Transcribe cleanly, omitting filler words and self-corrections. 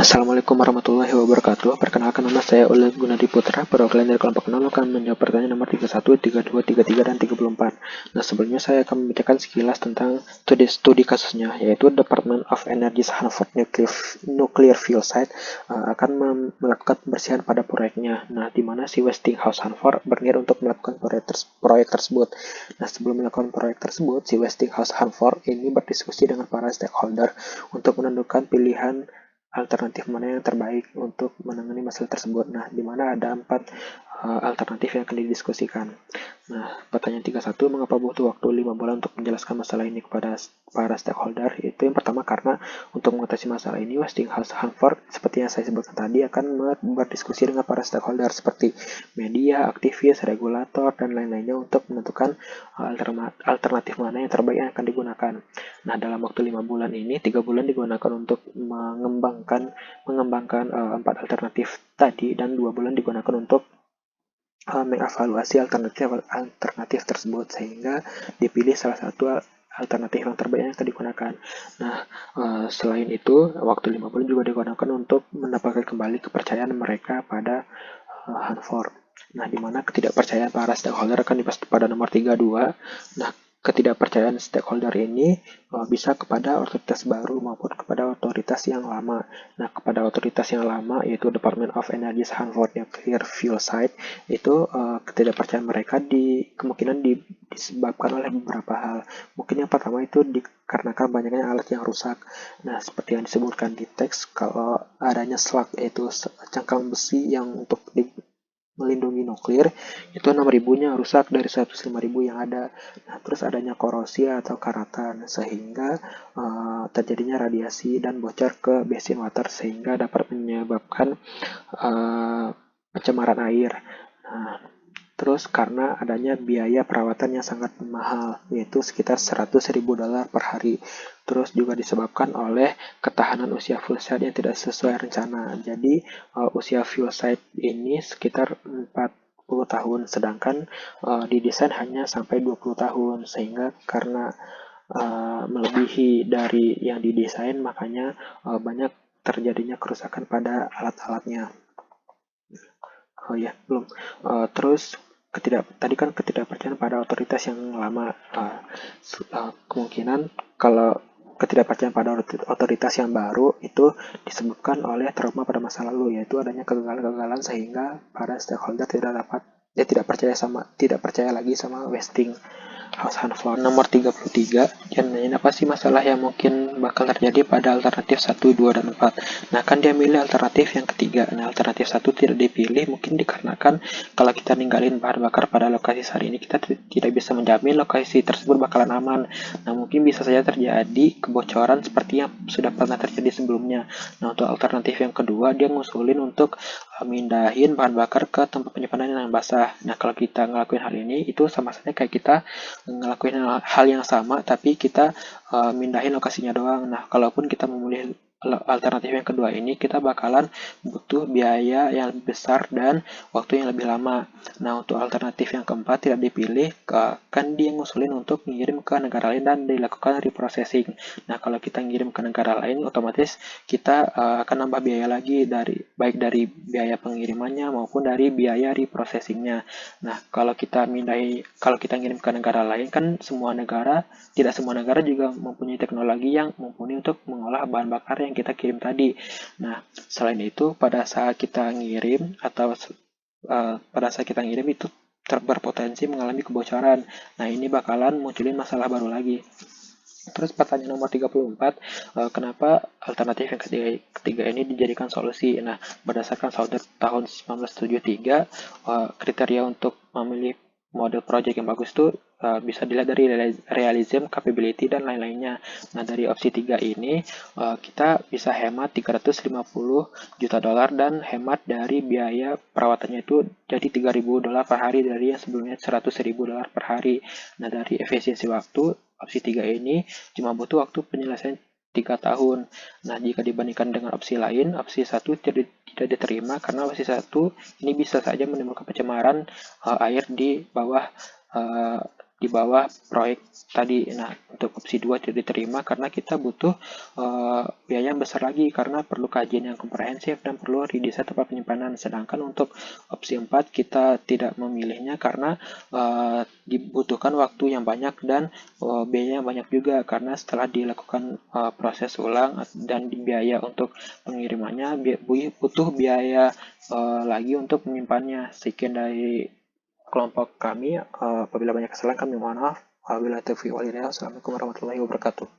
Assalamualaikum warahmatullahi wabarakatuh. Perkenalkan, nama saya Ulil Gunadi Putra, perwakilan dari kelompok 0 akan menjawab pertanyaan nomor 31, 32, 33, dan 34. Nah, sebelumnya saya akan membacakan sekilas tentang studi kasusnya, yaitu Department of Energy's Hanford Nuclear Fuel Site akan melakukan pembersihan pada proyeknya. Nah, di mana si Westinghouse Hanford berniat untuk melakukan proyek tersebut. Nah, sebelum melakukan proyek tersebut, si Westinghouse Hanford ini berdiskusi dengan para stakeholder untuk menentukan pilihan alternatif mana yang terbaik untuk menangani masalah tersebut. Nah, di mana ada 4 alternatif yang akan didiskusikan. Nah, pertanyaan 31, mengapa butuh waktu 5 bulan untuk menjelaskan masalah ini kepada para stakeholder? Itu yang pertama, karena untuk mengatasi masalah ini, Westinghouse Hanford, seperti yang saya sebutkan tadi, akan berdiskusi dengan para stakeholder seperti media, aktivis, regulator, dan lain-lainnya untuk menentukan alternatif mana yang terbaik yang akan digunakan. Nah, dalam waktu 5 bulan ini, 3 bulan digunakan untuk mengembangkan 4 alternatif tadi, dan 2 bulan digunakan untuk mengevaluasi alternatif tersebut sehingga dipilih salah satu alternatif yang terbaik yang akan digunakan. Nah, selain itu, waktu 5 bulan juga digunakan untuk mendapatkan kembali kepercayaan mereka pada Hanford. Nah, di mana ketidakpercayaan para stakeholder akan dibahas pada nomor 32. Nah, ketidakpercayaan stakeholder ini bisa kepada otoritas baru maupun kepada otoritas yang lama. Nah, kepada otoritas yang lama, yaitu Department of Energy's Hanford Nuclear Fuel Site, itu ketidakpercayaan mereka kemungkinan disebabkan oleh beberapa hal. Mungkin yang pertama itu dikarenakan banyaknya alat yang rusak. Nah, seperti yang disebutkan di teks, kalau adanya slug, yaitu cangkang besi yang untuk melindungi nuklir, itu 6.000-nya rusak dari 105.000 yang ada. Nah, terus adanya korosi atau karatan, sehingga terjadinya radiasi dan bocor ke basin water, sehingga dapat menyebabkan pencemaran air. Nah, terus karena adanya biaya perawatan yang sangat mahal, yaitu sekitar $100.000 per hari. Terus juga disebabkan oleh ketahanan usia fuel site yang tidak sesuai rencana. Jadi usia fuel site ini sekitar 40 tahun, sedangkan didesain hanya sampai 20 tahun. Sehingga karena melebihi dari yang didesain, makanya banyak terjadinya kerusakan pada alat-alatnya. Oh ya, belum. Terus tadi kan ketidakpercayaan pada otoritas yang lama. Kemungkinan kalau ketidakpercayaan pada otoritas yang baru itu disebabkan oleh trauma pada masa lalu, yaitu adanya kegagalan-kegagalan sehingga para stakeholder tidak percaya lagi sama Westinghouse Hanford. Nomor 33, dia nanyain apa sih masalah yang mungkin bakal terjadi pada alternatif 1, 2, dan 4. Nah, kan dia milih alternatif yang ketiga. Nah, alternatif 1 tidak dipilih mungkin dikarenakan kalau kita ninggalin bahan bakar pada lokasi saat ini, kita tidak bisa menjamin lokasi tersebut bakalan aman. Nah, mungkin bisa saja terjadi kebocoran seperti yang sudah pernah terjadi sebelumnya. Nah, untuk alternatif yang kedua, dia ngusulin untuk mindahin bahan bakar ke tempat penyimpanan yang basah. Nah, kalau kita ngelakuin hal ini, itu sama saja kayak kita ngelakuin hal yang sama, tapi kita mindahin lokasinya doang. Nah, kalaupun kita memilih alternatif yang kedua ini, kita bakalan butuh biaya yang lebih besar dan waktu yang lebih lama. Nah, untuk alternatif yang keempat tidak dipilih, kan dia ngusulin untuk ngirim ke negara lain dan dilakukan reprocessing. Nah, kalau kita ngirim ke negara lain, otomatis kita akan nambah biaya lagi, baik dari biaya pengirimannya maupun dari biaya reprocessingnya. Nah, kalau kita ngirim ke negara lain, kan tidak semua negara juga mempunyai teknologi yang mumpuni untuk mengolah bahan bakar yang kita kirim tadi. Nah, selain itu, pada saat kita ngirim itu berpotensi mengalami kebocoran. Nah, ini bakalan munculin masalah baru lagi. Terus pertanyaan nomor 34, kenapa alternatif yang ketiga ini dijadikan solusi? Nah, berdasarkan Sauder tahun 1973, kriteria untuk memilih model project yang bagus itu bisa dilihat dari realism, capability, dan lain-lainnya. Nah, dari opsi 3 ini, kita bisa hemat $350 juta dan hemat dari biaya perawatannya itu jadi $3.000 per hari dari yang sebelumnya $100.000 per hari. Nah, dari efisiensi waktu, opsi 3 ini cuma butuh waktu penyelesaian 3 tahun. Nah, jika dibandingkan dengan opsi lain, opsi 1 tidak diterima karena opsi 1 ini bisa saja menimbulkan pencemaran air di bawah di bawah proyek tadi. Nah, untuk opsi 2 tidak diterima karena kita butuh biaya yang besar lagi karena perlu kajian yang komprehensif dan perlu redesain tempat penyimpanan. Sedangkan untuk opsi 4 kita tidak memilihnya karena dibutuhkan waktu yang banyak dan biaya yang banyak juga karena setelah dilakukan proses ulang dan biaya untuk pengirimannya butuh biaya lagi untuk menyimpannya. Sekian dari kelompok kami. Apabila banyak kesalahan kami mohon maaf. Wabillahi taufiq wal hidayah. Wassalamualaikum warahmatullahi wabarakatuh.